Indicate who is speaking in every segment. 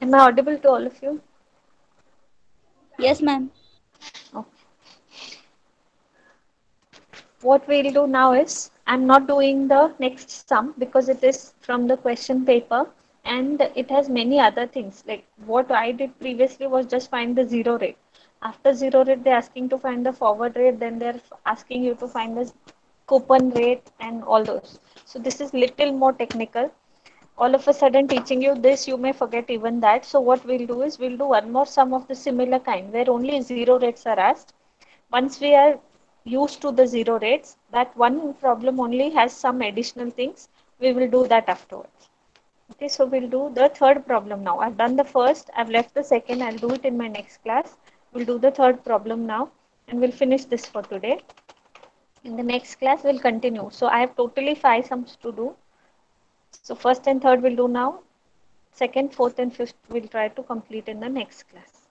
Speaker 1: Am I audible to all of you?
Speaker 2: Yes, ma'am.
Speaker 1: Okay. What we'll do now is, I'm not doing the next sum because it is from the question paper and it has many other things. Like what I did previously was just find the zero rate. After zero rate, they're asking to find the forward rate, then they're asking you to find the coupon rate and all those. So this is little more technical. All of a sudden teaching you this, you may forget even that. So what we'll do is we'll do one more sum of the similar kind where only zero rates are asked. Once we are used to the zero rates, that one problem only has some additional things. We will do that afterwards. Okay, so we'll do the third problem now. I've done the first, I've left the second, I'll do it in my next class. We'll do the third problem now and we'll finish this for today. In the next class, we'll continue. So I have totally five sums to do. So first and third we'll do now. Second, fourth and fifth we'll try to complete in the next class.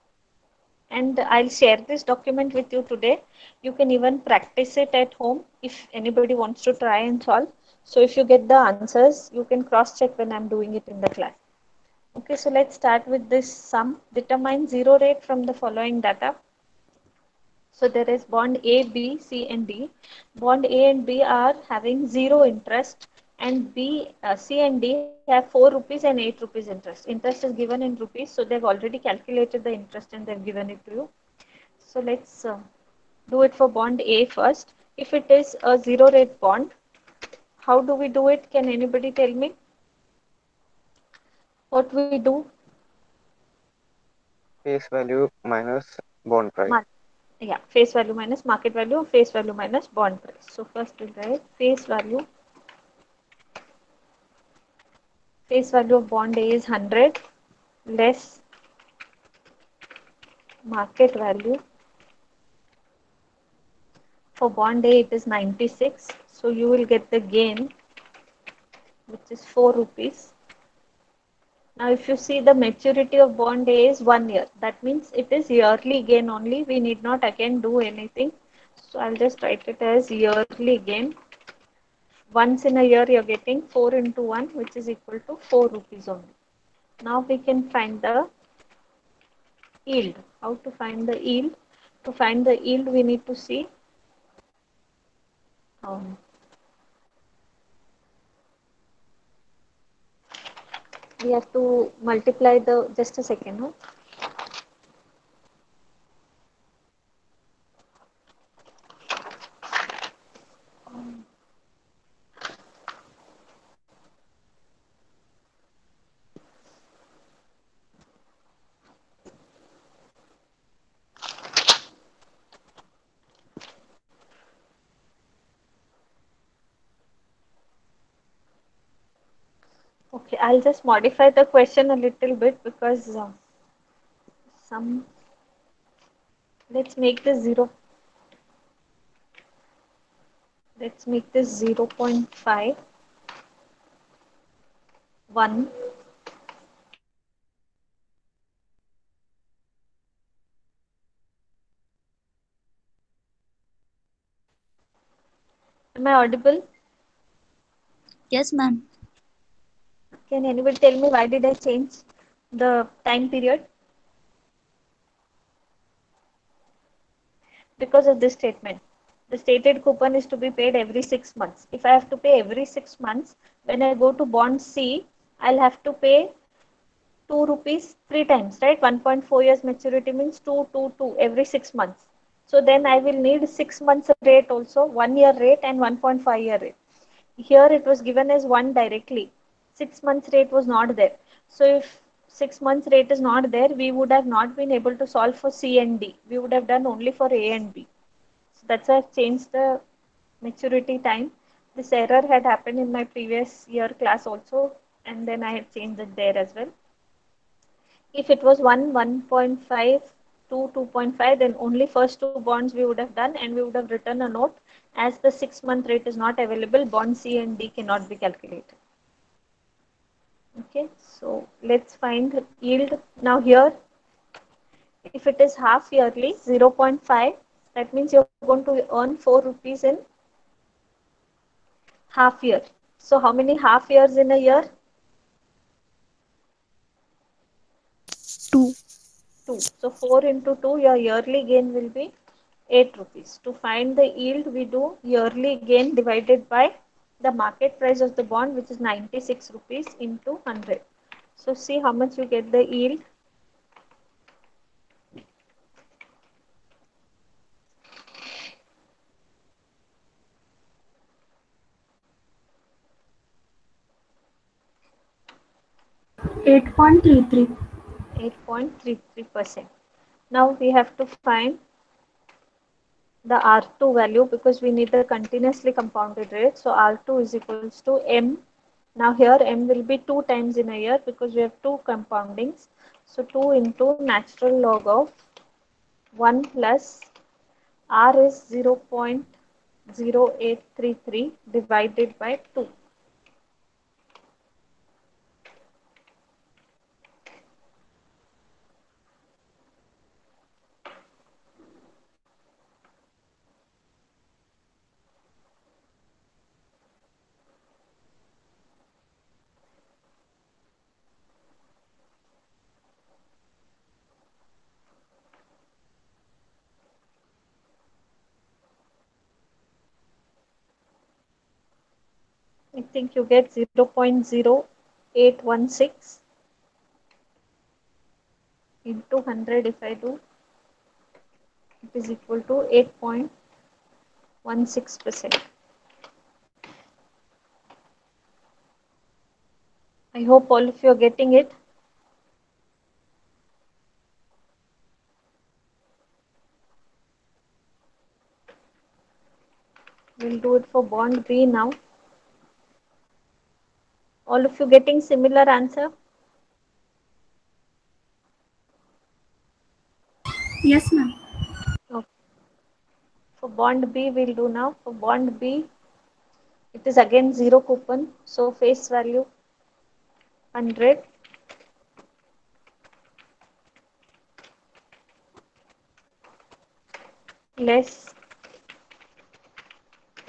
Speaker 1: And I'll share this document with you today. You can even practice it at home if anybody wants to try and solve. So if you get the answers, you can cross check when I'm doing it in the class. Okay, so let's start with this sum. Determine zero rate from the following data. So there is bond A, B, C and D. Bond A and B are having zero interest and C and D have 4 rupees and 8 rupees interest. Interest is given in rupees, so they've already calculated the interest and they've given it to you. So let's do it for bond A first. If it is a zero rate bond, how do we do it? Can anybody tell me what we do?
Speaker 3: Face value minus bond price.
Speaker 1: Mar- yeah, face value minus market value, face value minus bond price. So first we'll write face value of bond A is 100 less market value. For bond A it is 96. So you will get the gain which is 4 rupees. Now if you see the maturity of bond A is 1 year. That means it is yearly gain only. We need not again do anything. So I'll just write it as yearly gain. Once in a year you're getting 4 into 1 which is equal to 4 rupees only. Now we can find the yield. How to find the yield? To find the yield we need to see um, we have to multiply the, just a second, huh? Okay, I'll just modify the question a little bit because some, let's make this 0.51. Am I audible?
Speaker 2: Yes, ma'am.
Speaker 1: Can anybody tell me why did I change the time period? Because of this statement. The stated coupon is to be paid every 6 months. If I have to pay every 6 months, when I go to bond C, I'll have to pay 2 rupees 3 times, right? 1.4 years maturity means 2 every 6 months. So then I will need 6 months rate also, 1 year rate and 1.5 year rate. Here it was given as one directly. 6 months rate was not there. So if 6 months rate is not there, we would have not been able to solve for C and D. We would have done only for A and B. So that's why I've changed the maturity time. This error had happened in my previous year class also, and then I had changed it there as well. If it was 1.5, 2.5, then only first two bonds we would have done and we would have written a note as the 6 month rate is not available, bond C and D cannot be calculated. Okay, so let's find yield. Now here, if it is half yearly, 0.5, that means you're going to earn 4 rupees in half year. So how many half years in a year?
Speaker 2: 2.
Speaker 1: 2. So 4 into 2, your yearly gain will be 8 rupees. To find the yield, we do yearly gain divided by the market price of the bond, which is 96 rupees into 100. So see how much you get the yield.
Speaker 4: 8.33.
Speaker 1: 8.33%. Now we have to find the R2 value because we need the continuously compounded rate. So R2 is equals to M. Now here M will be 2 times in a year because we have 2 compoundings. So 2 into natural log of 1 plus R is 0.0833 divided by 2. I think you get 0.0816 into 100 if I do, it is equal to 8.16%. I hope all of you are getting it. We'll do it for bond B now. All of you getting similar answer?
Speaker 4: Yes, ma'am.
Speaker 1: Okay. For bond B, we'll do now. For bond B, it is again zero coupon. So face value 100 less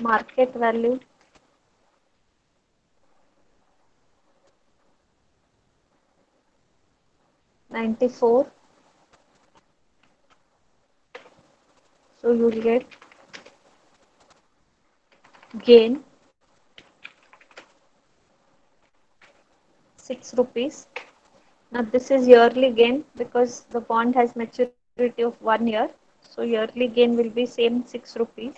Speaker 1: market value 94. So you'll get gain 6 rupees. Now this is yearly gain because the bond has maturity of 1 year. So yearly gain will be same 6 rupees.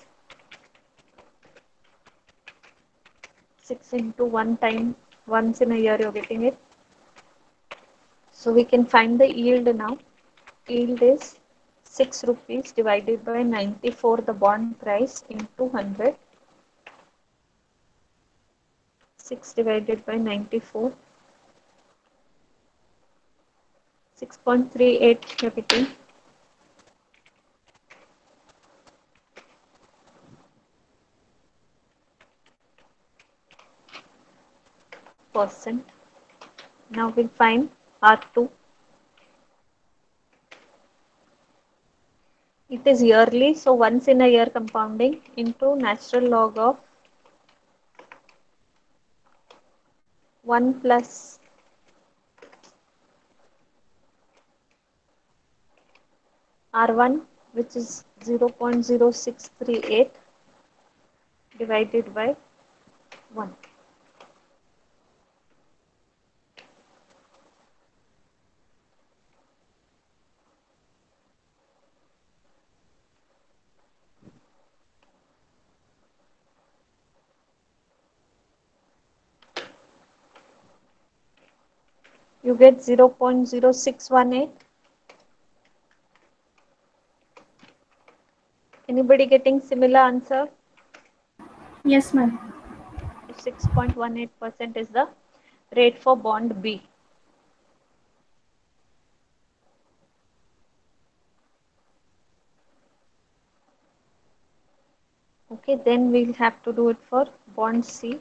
Speaker 1: 6 into 1 time, once in a year you're getting it. So we can find the yield now. Yield is 6 rupees divided by 94, the bond price, into 100. 6 divided by 94, 6.38 you're getting. Percent. Now we'll find R2. It is yearly, so once in a year compounding into natural log of 1 plus R1, which is 0.0638 divided by 1. You get 0.0618. Anybody getting similar answer?
Speaker 4: Yes, ma'am.
Speaker 1: 6.18% is the rate for bond B. Okay, then we'll have to do it for bond C.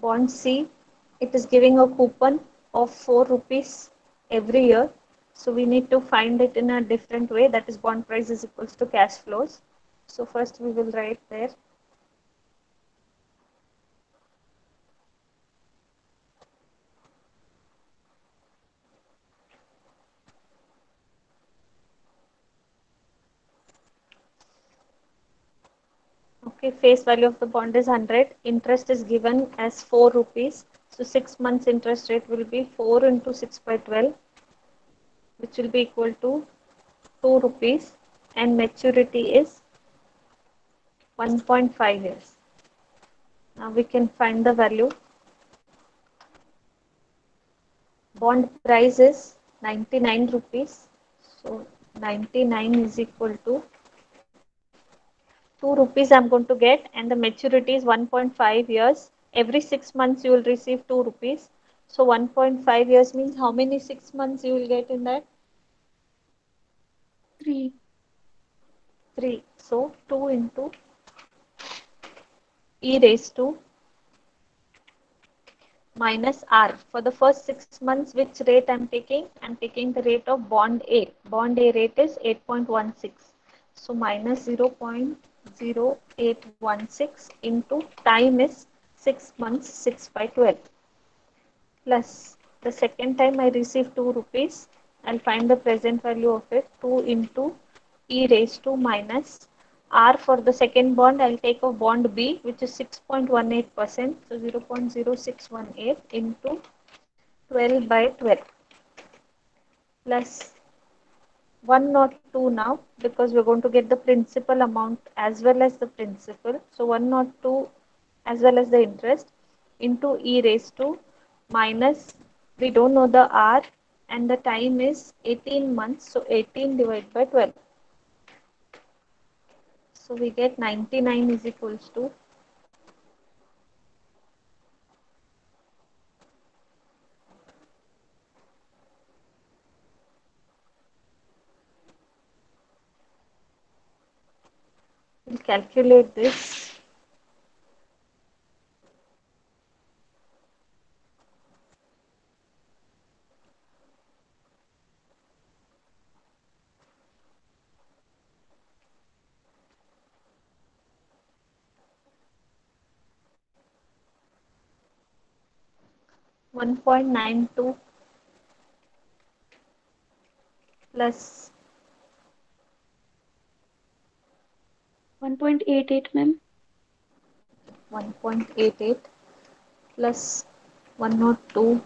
Speaker 1: Bond C, it is giving a coupon of 4 rupees every year. So we need to find it in a different way, that is bond price is equals to cash flows. So first we will write there Okay, face value of the bond is 100. Interest is given as 4 rupees. So 6 months interest rate will be 4 into 6 by 12, which will be equal to 2 rupees, and maturity is 1.5 years. Now we can find the value. Bond price is 99 rupees. So 99 is equal to 2 rupees I'm going to get, and the maturity is 1.5 years. Every 6 months you will receive 2 rupees. So 1.5 years means how many 6 months you will get in that?
Speaker 4: 3.
Speaker 1: 3. So 2 into e raised to minus r. For the first 6 months, which rate I'm taking? I'm taking the rate of bond A. Bond A rate is 8.16. So minus 0.0816 into time is 6 months, 6 by 12, plus the second time I receive 2 rupees. I'll find the present value of it. 2 into e raised to minus r. For the second bond, I'll take a bond B, which is 6.18%. So 0.0618 into 12 by 12, plus 102 now, because we're going to get the principal amount as well as the principal. So 102 as well as the interest into e raised to minus, we don't know the r, and the time is 18 months. So 18 divided by 12. So we get 99 is equals to, we'll calculate this. 1.92 plus
Speaker 4: 1.88, ma'am.
Speaker 1: 1.88 plus 102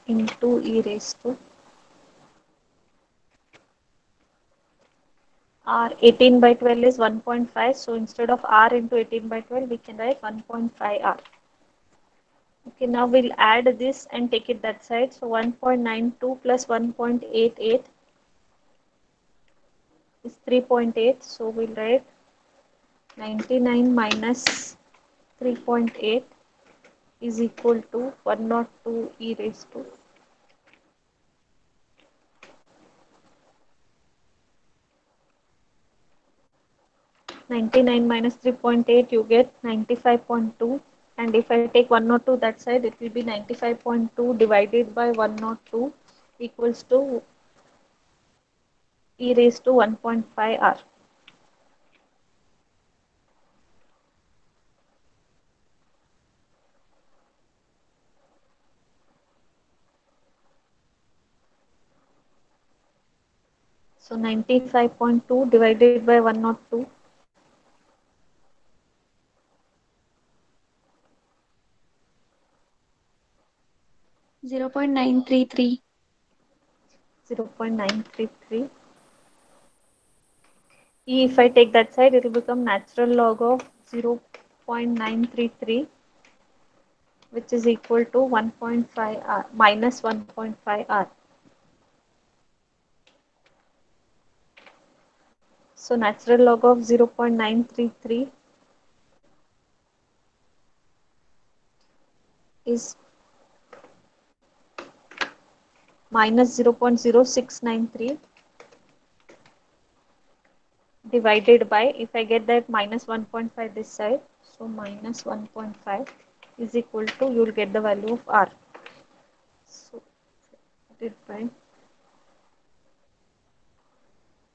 Speaker 1: into e raised to r. 18 by 12 is 1.5. So instead of r into 18 by 12, we can write 1.5 r. Okay, now we'll add this and take it that side. So 1.92 plus 1.88 is 3.8. So we'll write 99 minus 3.8 is equal to 102 e raised to 99 minus 3.8, you get 95.2. And if I take 102 that side, it will be 95.2 divided by 102 equals to e raised to 1.5 r. So 95.2 divided by 102,
Speaker 4: 0.933.
Speaker 1: 0.933. E, if I take that side, it will become natural log of 0.933, which is equal to 1.5 r minus 1.5 r. So natural log of 0.933 is minus 0.0693 divided by, if I get that minus 1.5 this side, so minus 1.5 is equal to, you will get the value of r. So divided by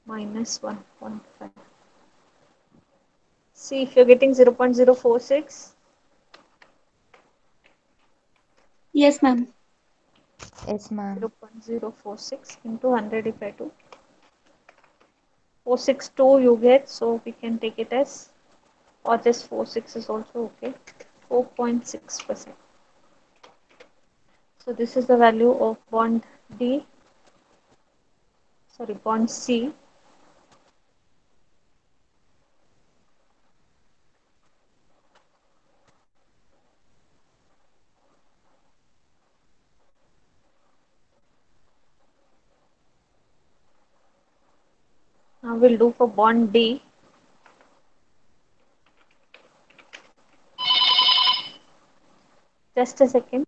Speaker 1: minus 1.5. See, if you're getting 0.046,
Speaker 4: Yes, ma'am.
Speaker 2: Yes, ma'am.
Speaker 1: 0.046 into 100, if I do 462 you get, so we can take it as or this 4.6 is also okay. 4.6%. So this is the value of bond D, sorry, bond C. Now we'll do for bond D. Just a second.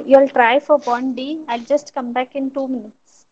Speaker 1: You'll try for bond D. I'll just come back in 2 minutes.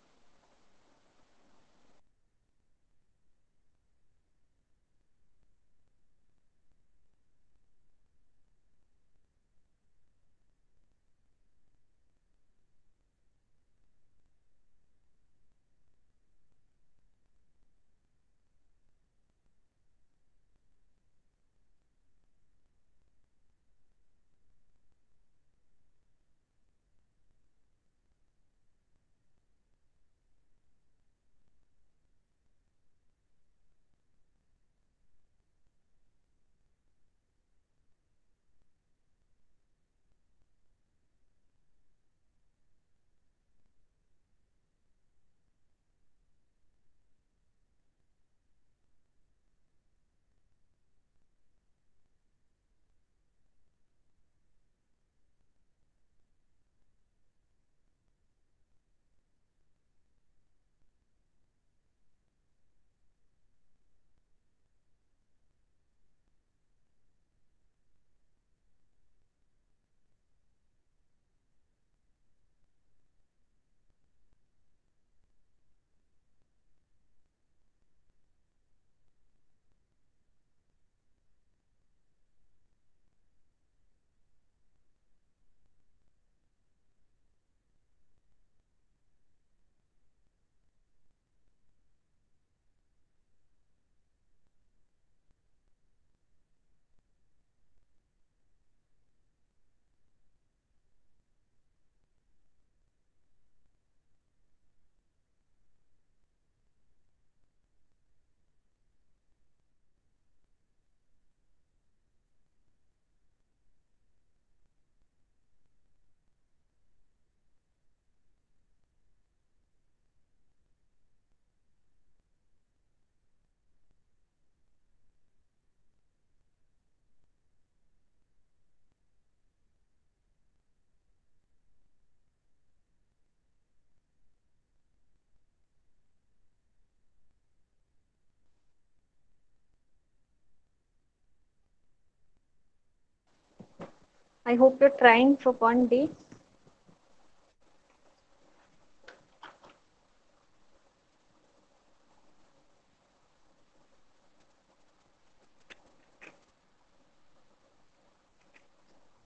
Speaker 1: I hope you're trying for bond D.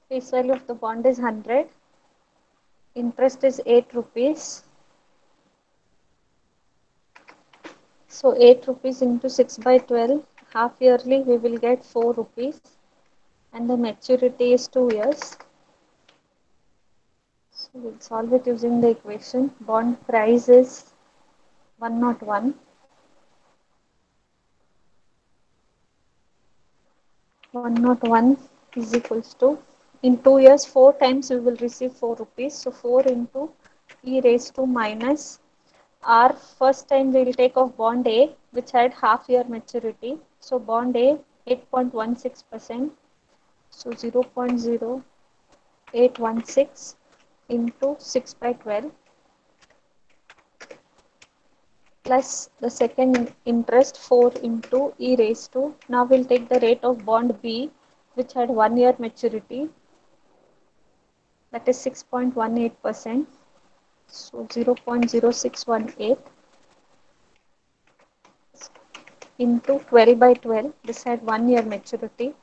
Speaker 1: Face value of the bond is 100. Interest is 8 rupees. So 8 rupees into 6 by 12. Half yearly we will get 4 rupees. And the maturity is 2 years. So we'll solve it using the equation. Bond price is 101. 101 is equals to, in 2 years, 4 times we will receive 4 rupees. So 4 into e raised to minus r. First time we will take off bond A, which had half year maturity. So bond A 8.16%. So 0.0816 into 6 by 12 plus the second interest 4 into e raised to. Now we'll take the rate of bond B, which had 1 year maturity, that is 6.18%. So 0.0618 into 12 by 12. This had 1 year maturity,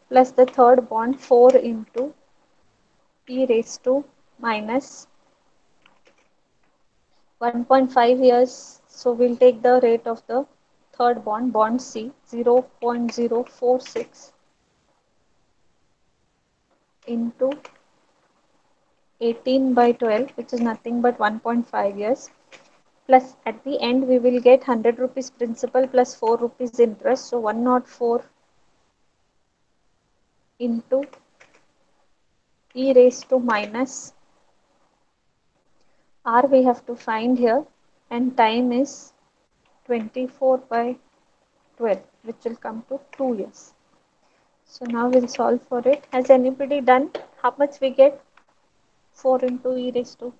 Speaker 1: plus the third bond 4 into e raised to minus 1.5 years. So we'll take the rate of the third bond, bond C, 0.046 into 18 by 12, which is nothing but 1.5 years, plus at the end we will get 100 rupees principal plus 4 rupees interest. So 104 into e raised to minus r we have to find here, and time is 24 by 12, which will come to 2 years. So now we'll solve for it. Has anybody done how much we get? 4 into e raised to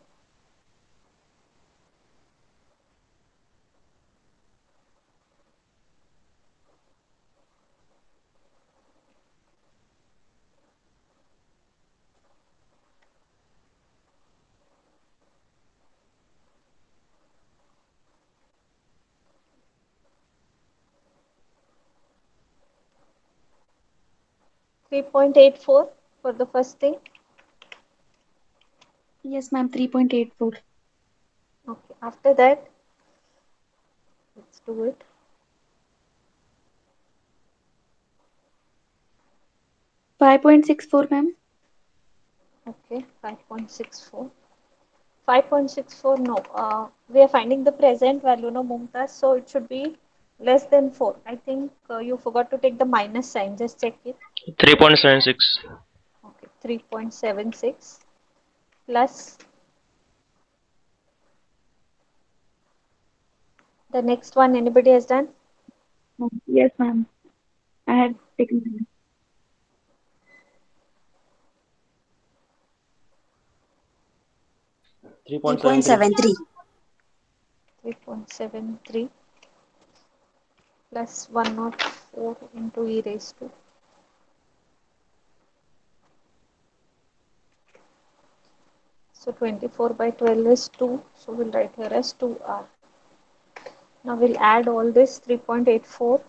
Speaker 1: 3.84 for the first thing.
Speaker 4: Yes, ma'am. 3.84.
Speaker 1: Okay, after that, let's do it.
Speaker 4: 5.64, ma'am.
Speaker 1: Okay, 5.64. 5.64, no. We are finding the present value, no, Mumtaz. So it should be less than 4. I think you forgot to take the minus sign. Just check it.
Speaker 5: 3.76.
Speaker 1: Okay, 3.76 plus the next one. Anybody has done?
Speaker 4: Yes, ma'am. I had taken that.
Speaker 5: 3.73.
Speaker 6: 3.73.
Speaker 1: 3.73 plus 104 into e raised to. So 24 by 12 is 2. So we'll write here as 2r. Now we'll add all this 3.84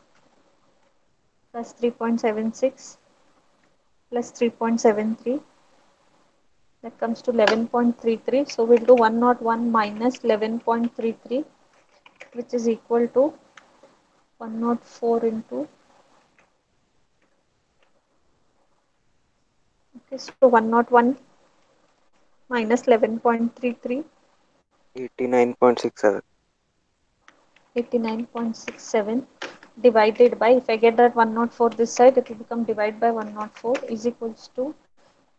Speaker 1: plus 3.76 plus 3.73. That comes to 11.33. So we'll do 101 minus 11.33, which is equal to 104 into, okay, so 101 minus 11.33,
Speaker 3: 89.67.
Speaker 1: 89.67 divided by, if I get that 104 this side, it will become divided by 104 is equals to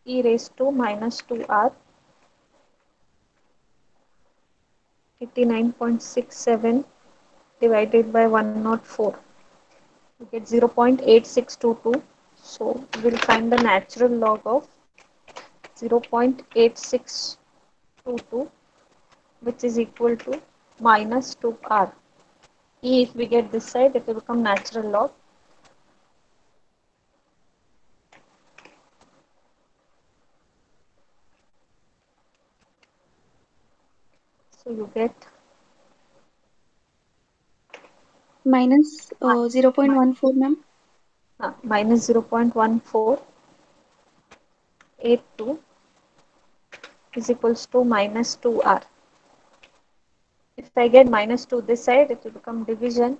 Speaker 1: e raised to minus 2r. 89.67 divided by 104, we get 0.8622. So we'll find the natural log of 0.8622, which is equal to minus 2r. E, if we get this side, it will become natural log. So you get
Speaker 4: Minus 0.14, ma'am.
Speaker 1: minus 0.1482 is equals to minus 2r. If I get minus 2 this side, it will become division.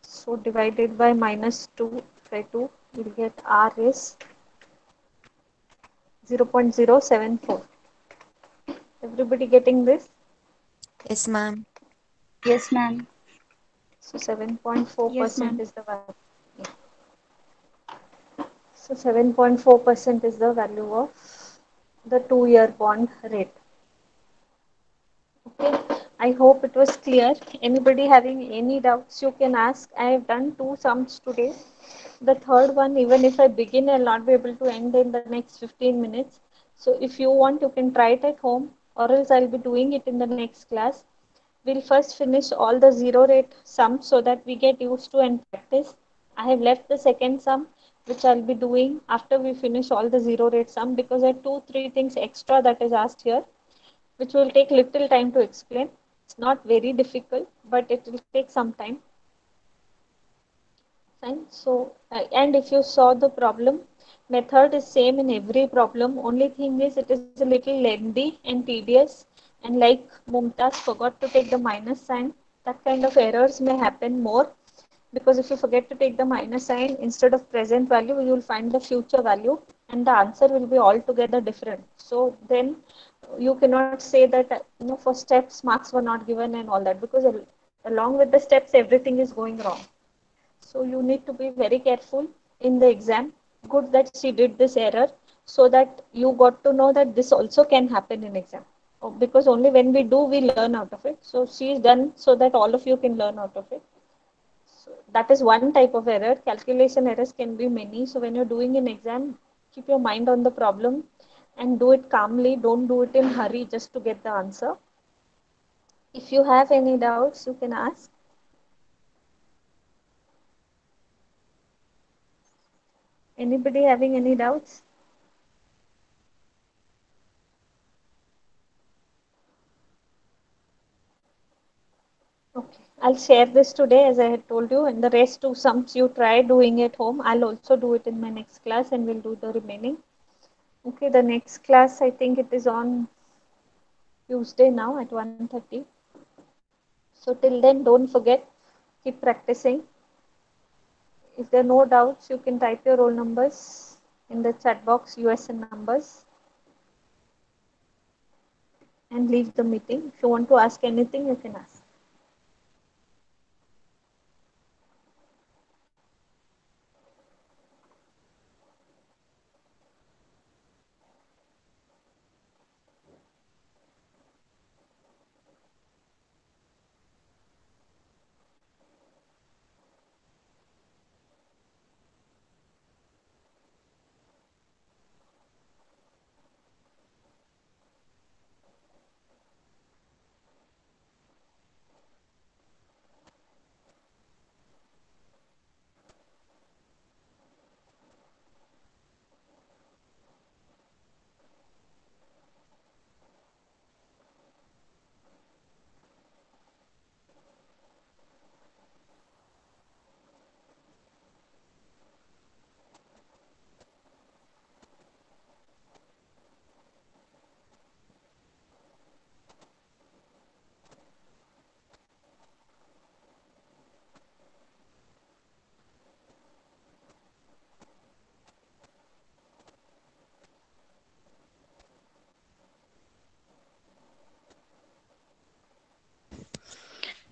Speaker 1: So divided by minus 2, if I do, we'll get r is 0.074. Everybody getting this?
Speaker 2: Yes, ma'am.
Speaker 4: Yes, ma'am.
Speaker 1: So
Speaker 4: Yes,
Speaker 1: 7.4%
Speaker 4: ma'am.
Speaker 1: is the value. So 7.4% is the value of the 2-year bond rate. Okay, I hope it was clear. Anybody having any doubts, you can ask. I have done 2 sums today. The third one, even if I begin, I'll not be able to end in the next 15 minutes. So if you want, you can try it at home, or else I'll be doing it in the next class. We'll first finish all the zero rate sums so that we get used to and practice. I have left the second sum, which I'll be doing after we finish all the zero rate sum, because there are 2-3 things extra that is asked here, which will take little time to explain. It's not very difficult, but it will take some time. Fine. So, and if you saw the problem, method is same in every problem. Only thing is it is a little lengthy and tedious. And like Mumtaz forgot to take the minus sign, that kind of errors may happen more, because if you forget to take the minus sign, instead of present value, you will find the future value. and the answer will be altogether different. So then you cannot say that for steps marks were not given and all that, because along with the steps everything is going wrong. So you need to be very careful in the exam. Good that she did this error, so that you got to know that this also can happen in exam. Because only when we do we learn out of it. So she is done so that all of you can learn out of it. So that is one type of error. Calculation errors can be many. So when you're doing an exam, keep your mind on the problem and do it calmly. Don't do it in hurry just to get the answer. If you have any doubts, you can ask. Anybody having any doubts? Okay, I'll share this today as I had told you, and the rest two sums you try doing at home. I'll also do it in my next class and we'll do the remaining. Okay, the next class I think it is on Tuesday now at 1:30. So till then, don't forget, keep practicing. If there are no doubts, you can type your roll numbers in the chat box, USN numbers, and leave the meeting. If you want to ask anything, you can ask.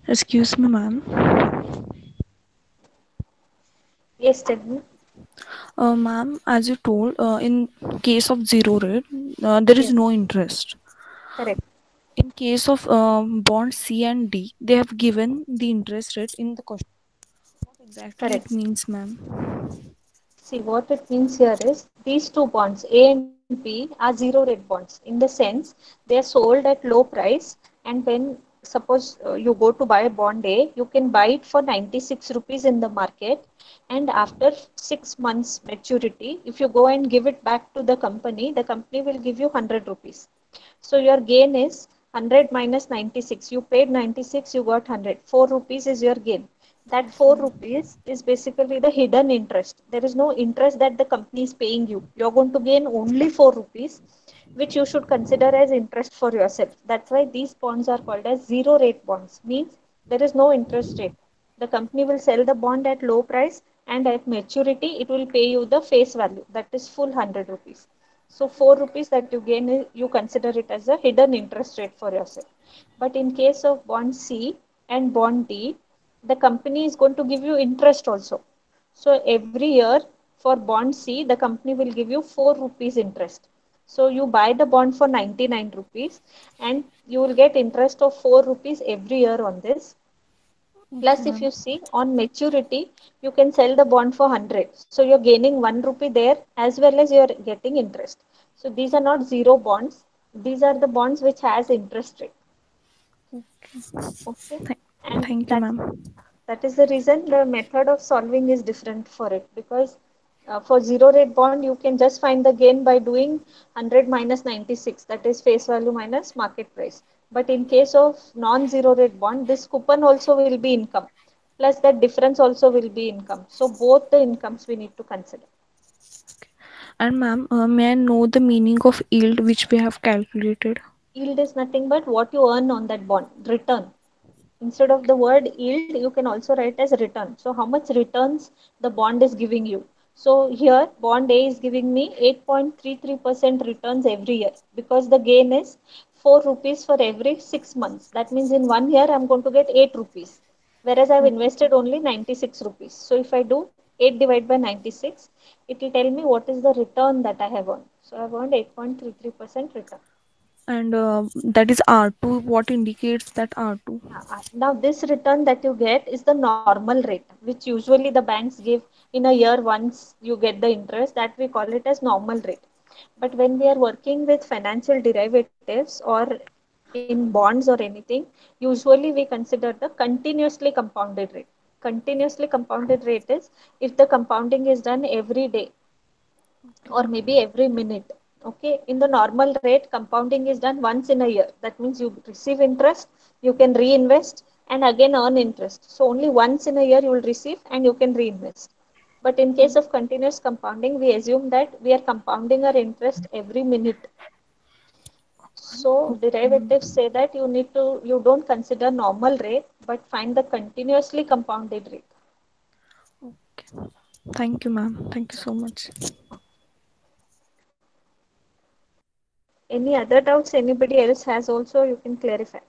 Speaker 6: Excuse me, ma'am.
Speaker 1: Yes, tell me.
Speaker 6: Ma'am, as you told, in case of zero rate, there is
Speaker 1: Yes,
Speaker 6: no interest.
Speaker 1: correct.
Speaker 6: In case of bond C and D, they have given the interest rate in the question. What exactly
Speaker 1: Correct.
Speaker 6: it means, ma'am?
Speaker 1: See, what it means here is these two bonds, A and B, are zero rate bonds in the sense they are sold at low price. And when suppose you go to buy bond A, you can buy it for 96 rupees in the market. And after 6 months maturity, if you go and give it back to the company will give you 100 rupees. So your gain is 100 minus 96. You paid 96, you got 100. 4 rupees is your gain. That 4 rupees is basically the hidden interest. There is no interest that the company is paying you. You're going to gain only 4 rupees, which you should consider as interest for yourself. That's why these bonds are called as zero rate bonds. Means there is no interest rate. The company will sell the bond at low price, and at maturity it will pay you the face value, that is full 100 rupees. So 4 rupees that you gain, you consider it as a hidden interest rate for yourself. But in case of bond C and bond D, the company is going to give you interest also. So every year for bond C, the company will give you 4 rupees interest. So you buy the bond for 99 rupees and you will get interest of 4 rupees every year on this.
Speaker 6: Okay,
Speaker 1: Plus, if
Speaker 6: ma'am.
Speaker 1: you see on maturity, you can sell the bond for 100. So you're gaining 1 rupee there as well as you're getting interest. So these are not zero bonds. These are the bonds which has interest rate. Okay.
Speaker 6: Th-
Speaker 1: And
Speaker 6: Thank you, ma'am.
Speaker 1: that is the reason the method of solving is different for it, because for zero rate bond you can just find the gain by doing 100 minus 96, that is face value minus market price. But in case of non zero rate bond, this coupon also will be income, plus that difference also will be income. So both the incomes we need to consider.
Speaker 6: And ma'am, may I know the meaning of yield which we have calculated?
Speaker 1: Yield is nothing but what you earn on that bond, return. Instead of the word yield, you can also write as return. So how much returns the bond is giving you. So here bond A is giving me 8.33% returns every year because the gain is 4 rupees for every 6 months. That means in 1 year I'm going to get 8 rupees, whereas I've invested only 96 rupees. So if I do 8 divided by 96, it will tell me what is the return that I have earned. So I've earned 8.33% return.
Speaker 6: And that is R2. What indicates that R2?
Speaker 1: Now this return that you get is the normal rate, which usually the banks give in a year once you get the interest. That we call it as normal rate. But when we are working with financial derivatives or in bonds or anything, usually we consider the continuously compounded rate. Continuously compounded rate is if the compounding is done every day or maybe every minute. Okay, in the normal rate, compounding is done once in a year. That means you receive interest, you can reinvest, and again earn interest. So only once in a year you will receive and you can reinvest. But in case of continuous compounding, we assume that we are compounding our interest every minute. So derivatives say that you don't consider normal rate, but find the continuously compounded rate.
Speaker 6: Okay. Thank you, ma'am. Thank you so much.
Speaker 1: Any other doubts anybody else has also, you can clarify.